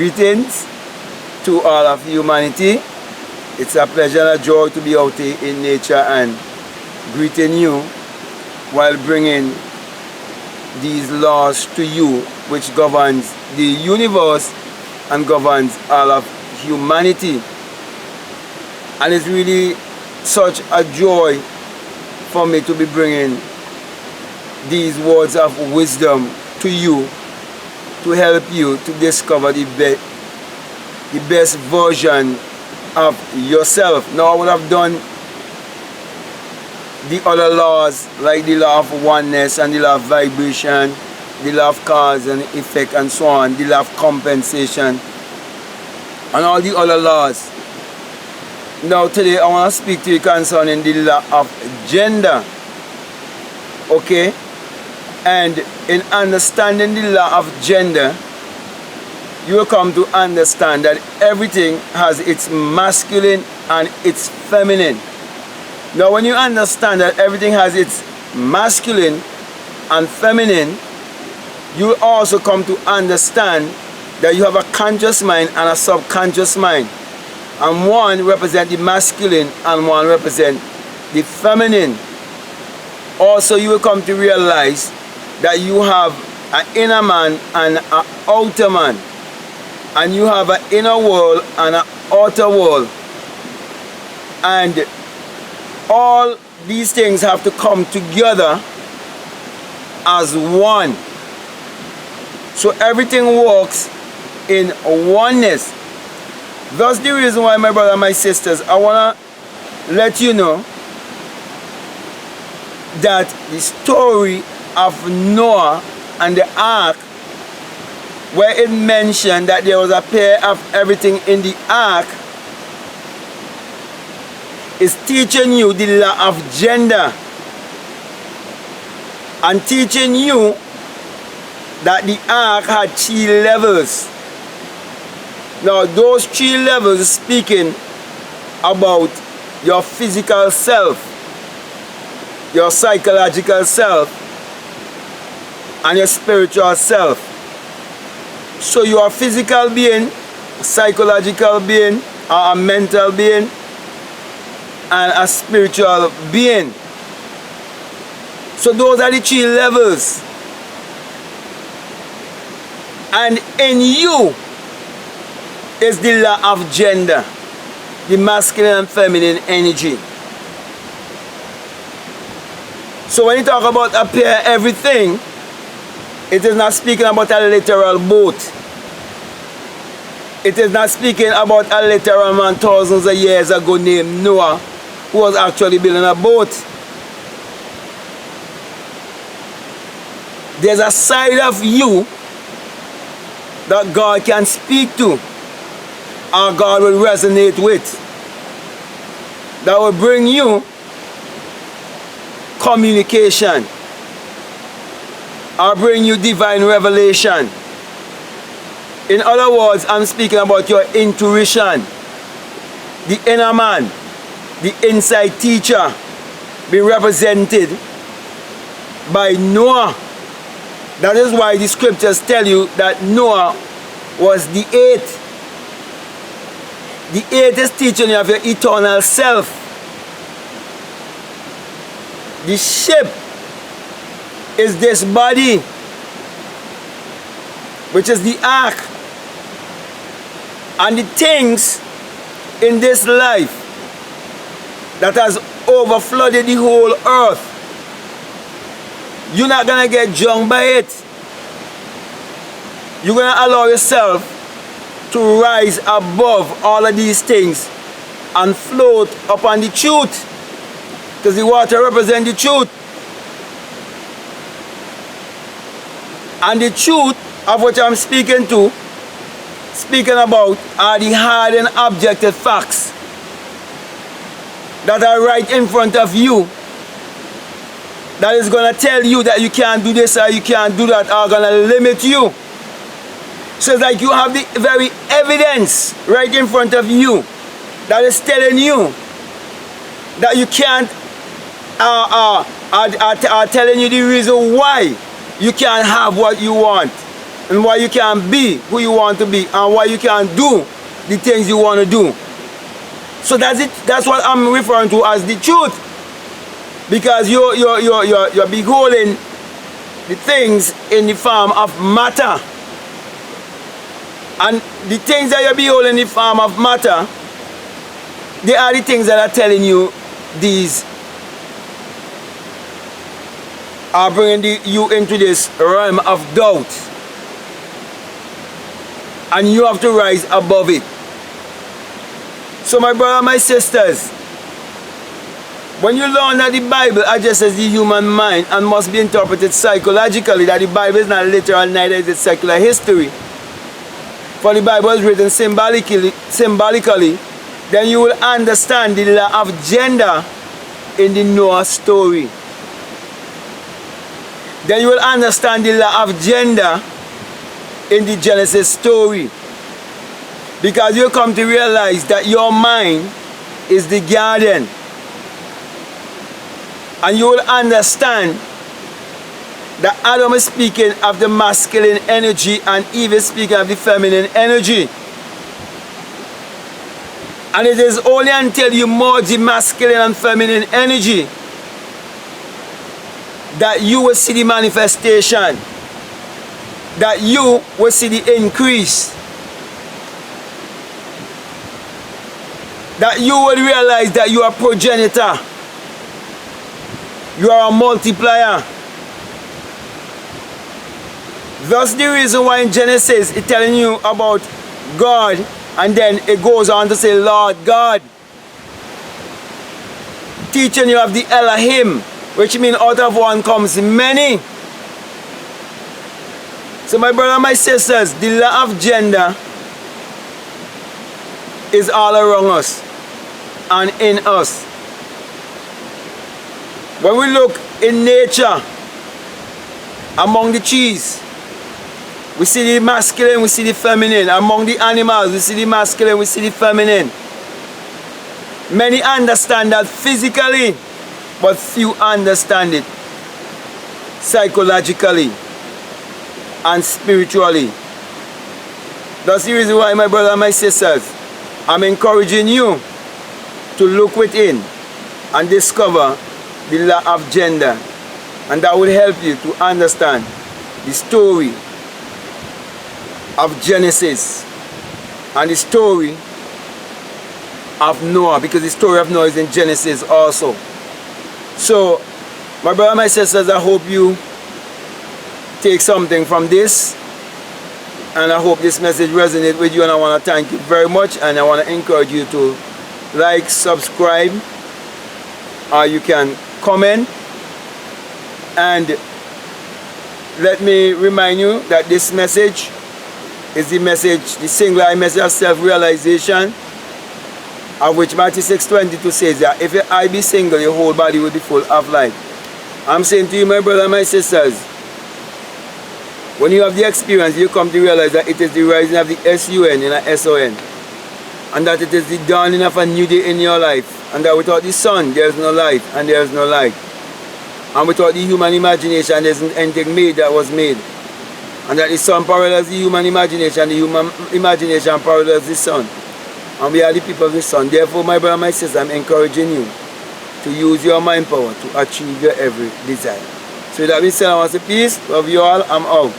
Greetings to all of humanity. It's a pleasure and a joy to be out here in nature and greeting you while bringing these laws to you which governs the universe and governs all of humanity. And it's really such a joy for me to be bringing these words of wisdom to you to help you to discover the best version of yourself. Now I would have done the other laws like the law of oneness and the law of vibration, the law of cause and effect and so on, the law of compensation and all the other laws. Now today I want to speak to you concerning the law of gender. Okay? And in understanding the law of gender, you will come to understand that everything has its masculine and its feminine. Now when you understand that everything has its masculine and feminine, you will also come to understand that you have a conscious mind and a subconscious mind. And one represents the masculine and one represents the feminine. Also you will come to realize that you have an inner man and an outer man. And you have an inner world and an outer world. And all these things have to come together as one. So everything works in oneness. That's the reason why, my brother and my sisters, I want to let you know that the story of Noah and the ark, where it mentioned that there was a pair of everything in the ark, is teaching you the law of gender and teaching you that the ark had 3 levels. Now those 3 levels speaking about your physical self, your psychological self, and your spiritual self. So you are a physical being, a psychological being, a mental being, and a spiritual being. So those are the 3 levels. And in you is the law of gender, the masculine and feminine energy. So when you talk about a pair everything, it is not speaking about a literal boat. It is not speaking about a literal man thousands of years ago named Noah who was actually building a boat. There's a side of you that God can speak to, or God will resonate with, that will bring you communication or bring you divine revelation. In other words, I'm speaking about your intuition, the inner man, the inside teacher, be represented by Noah. That is why the scriptures tell you that Noah was the 8th. The 8th is teaching you of your eternal self. The ship is this body, which is the ark. And the things in this life that has overflooded the whole earth, you're not going to get drunk by it. You're going to allow yourself to rise above all of these things and float upon the truth. Because the water represents the truth. And the truth of what I'm speaking about are the hard and objective facts that are right in front of you, that is going to tell you that you can't do this or you can't do that, or going to limit you. So it's like you have the very evidence right in front of you that is telling you that you can't, are telling you the reason why you can't have what you want. and why you can't be who you want to be, and why you can't do the things you want to do. So that's it. That's what I'm referring to as the truth. Because you're beholding the things in the form of matter. And the things that you're beholding in the form of matter, they are the things that are telling you these are bringing you into this realm of doubt. And you have to rise above it. So my brother, my sisters, when you learn that the Bible addresses the human mind and must be interpreted psychologically, that the Bible is not literal, neither is it secular history, for the Bible is written symbolically, then you will understand the law of gender in the Noah story. Then you will understand the law of gender in the Genesis story. Because you come to realize that your mind is the garden. And you will understand that Adam is speaking of the masculine energy and Eve is speaking of the feminine energy. And it is only until you merge the masculine and feminine energy that you will see the manifestation, that you will see the increase, that you will realize that you are a progenitor, you are a multiplier. That's the reason why in Genesis it's telling you about God, and then it goes on to say Lord God, teaching you of the Elohim, which means out of one comes many. So my brother and my sisters, the law of gender is all around us and in us. When we look in nature, among the trees, we see the masculine, we see the feminine. Among the animals, we see the masculine, we see the feminine. Many understand that physically, but few understand it psychologically and spiritually. That's the reason why, my brother and my sisters, I'm encouraging you to look within and discover the law of gender, and that will help you to understand the story of Genesis and the story of Noah, because the story of Noah is in Genesis also. So my brother and my sisters, I hope you take something from this, and I hope this message resonates with you, and I want to thank you very much, and I want to encourage you to like, subscribe, or you can comment. And let me remind you that this message is the message, the singular message of self-realization, of which Matthew 6:22 says that if your eye be single, your whole body will be full of light. I'm saying to you, my brother and my sisters, when you have the experience, you come to realize that it is the rising of the S-U-N in a S-O-N, and that it is the dawning of a new day in your life, and that without the sun, there is no life, and there is no light. And without the human imagination, there isn't anything made that was made. And that the sun parallels the human imagination parallels the sun. And we are the people of the sun. Therefore, my brother and my sister, I'm encouraging you to use your mind power to achieve your every desire. So that being said, I want to say peace, love you all, I'm out.